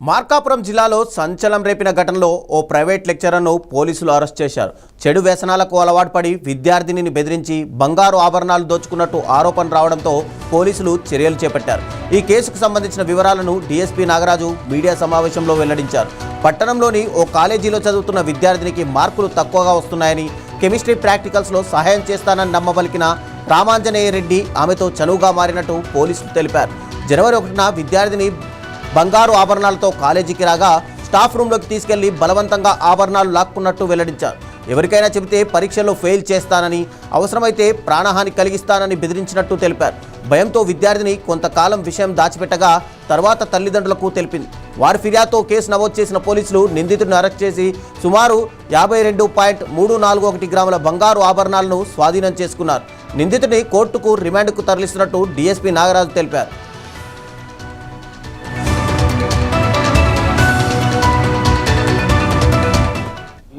మార్కాపురం జిల్లాలో సంచలనం రేపిన ఘటనలో ఓ ప్రైవేట్ లెక్చరర్ను పోలీసులు అరెస్ట్ చేశారు. చెడు వ్యసనాలకు అలవాటు పడి విద్యార్థినిని బెదిరించి బంగారు ఆభరణాలు దోచుకున్నట్టు ఆరోపణ రావడంతో పోలీసులు చర్యలు చేపట్టారు. ఈ కేసుకు సంబంధించిన వివరాలను డీఎస్పీ నాగరాజు మీడియా సమావేశంలో వెల్లడించారు. పట్టణంలోని ఓ కాలేజీలో చదువుతున్న విద్యార్థినికి మార్కులు తక్కువగా వస్తున్నాయని, కెమిస్ట్రీ ప్రాక్టికల్స్లో సహాయం చేస్తానని నమ్మబలికిన రామాంజనేయ రెడ్డి ఆమెతో చనువుగా మారినట్టు పోలీసులు తెలిపారు. జనవరి 1న విద్యార్థిని బంగారు ఆభరణాలతో కాలేజీకి రాగా స్టాఫ్ రూమ్లోకి తీసుకెళ్లి బలవంతంగా ఆభరణాలు లాక్కున్నట్టు వెల్లడించారు. ఎవరికైనా చెబితే పరీక్షల్లో ఫెయిల్ చేస్తానని, అవసరమైతే ప్రాణహాని కలిగిస్తానని బెదిరించినట్టు తెలిపారు. భయంతో విద్యార్థిని కొంతకాలం విషయం దాచిపెట్టగా తర్వాత తల్లిదండ్రులకు తెలిపింది. వారి ఫిర్యాదుతో కేసు నమోదు చేసిన పోలీసులు నిందితుడిని అరెస్ట్ చేసి సుమారు 52.341 గ్రాముల బంగారు ఆభరణాలను స్వాధీనం చేసుకున్నారు. నిందితుడిని కోర్టుకు రిమాండ్కు తరలిస్తున్నట్టు డీఎస్పీ నాగరాజు తెలిపారు.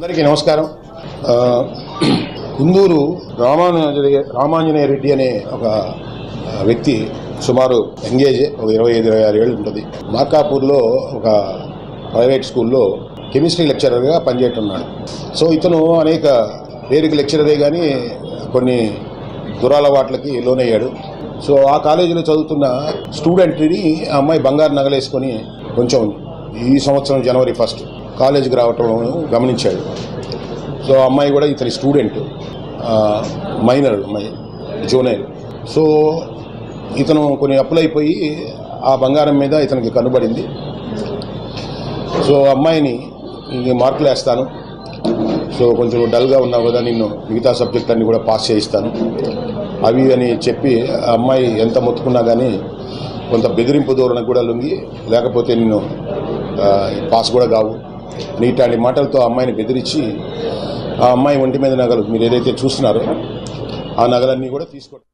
అందరికీ నమస్కారం. కుందూరు రామాంజనేయ రెడ్డి అనే ఒక వ్యక్తి సుమారు ఎంగేజ్ ఒక 25-26 ఏళ్ళు ఉంటుంది. మార్కాపూర్లో ఒక ప్రైవేట్ స్కూల్లో కెమిస్ట్రీ లెక్చరర్గా పనిచేస్తున్నాడు. సో ఇతను అనేక పేరుకి లెక్చరరే కానీ కొన్ని దురలవాట్లకి లోనయ్యాడు. సో ఆ కాలేజీలో చదువుతున్న స్టూడెంట్ని ఆ అమ్మాయి బంగారు నగలేసుకొని కొంచెం ఈ సంవత్సరం జనవరి 1 కాలేజీకి రావటం గమనించాడు. సో అమ్మాయి కూడా ఇతని స్టూడెంట్, మైనర్ అమ్మాయి, జూనియర్. సో ఇతను కొన్ని అప్పులైపోయి ఆ బంగారం మీద ఇతనికి కనుబడింది. సో అమ్మాయిని మార్కులు వేస్తాను, సో కొంచెం డల్గా ఉన్నావు కదా, నిన్ను మిగతా సబ్జెక్ట్ అన్ని కూడా పాస్ చేయిస్తాను అవి అని చెప్పి ఆ అమ్మాయి ఎంత మొత్తుకున్నా కానీ కొంత బెదిరింపు ధోరణకు కూడా లొంగి, లేకపోతే నిన్ను పాస్ కూడా కావు ఇట్లాంటి మాటలతో ఆ అమ్మాయిని బెదిరించి ఆ అమ్మాయి ఒంటి మీద నగలు మీరు ఏదైతే చూస్తున్నారో ఆ నగలన్నీ కూడా తీసుకోండి.